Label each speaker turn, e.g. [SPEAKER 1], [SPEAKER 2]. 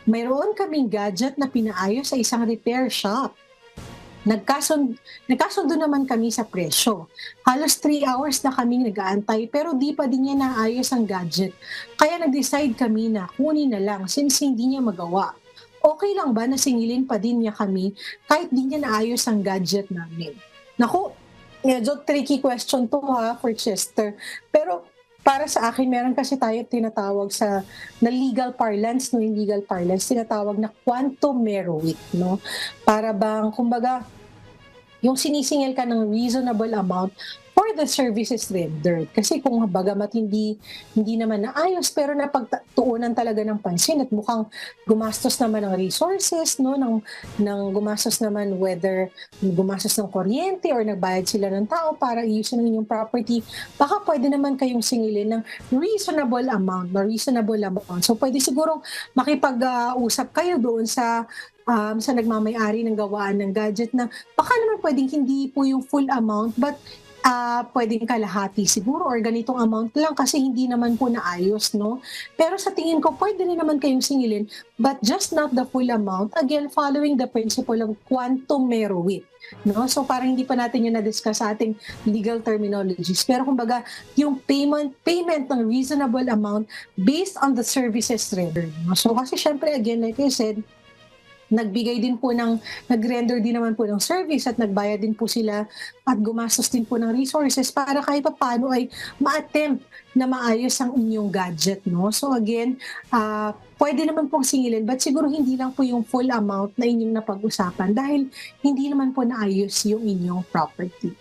[SPEAKER 1] Mayroon kaming gadget na pinaayos sa isang repair shop. Nagkasundo naman kami sa presyo. Halos 3 hours na kaming nag-aantay pero di pa din niya naayos ang gadget. Kaya nag-decide kami na kunin na lang since hindi niya magawa. Okay lang ba na singilin pa din niya kami kahit di niya naayos ang gadget namin? Naku, medyo tricky question to ha for Chester. Pero para sa akin, meron kasi tayo tinatawag na legal parlance, no, yung legal parlance, tinatawag na quantum meruit, no? Para bang, kumbaga, yung sinisingil ka ng reasonable amount for the services rendered. Kasi kung bagamat hindi naman naayos, pero napagtuunan talaga ng pansin at mukhang gumastos naman ng resources, no? Ng gumastos naman whether gumastos ng kuryente or nagbayad sila ng tao para iusin ng inyong property, baka pwede naman kayong singilin ng reasonable amount, no? Reasonable amount. So pwede sigurong makipag-usap kayo doon sa nagmamay-ari ng gawaan ng gadget na baka naman puwedeng hindi po yung full amount but, puwedeng kalahati siguro or ganitong amount lang kasi hindi naman po naayos 'no. Pero sa tingin ko puwede rin naman kayong singilin but just not the full amount, again following the principle of quantum meruit 'no. So parang hindi pa natin 'yan na-discuss sa ating legal terminologies pero kumbaga yung payment ng reasonable amount based on the services rendered 'no. So kasi siyempre again like I said, nag-render din naman po ng service at nagbayad din po sila at gumastos din po ng resources para kahit papaano ay ma-attempt na maayos ang inyong gadget, no? So again, puwede naman pong singilin but siguro hindi lang po yung full amount na inyong napag-usapan dahil hindi naman po naayos yung inyong property.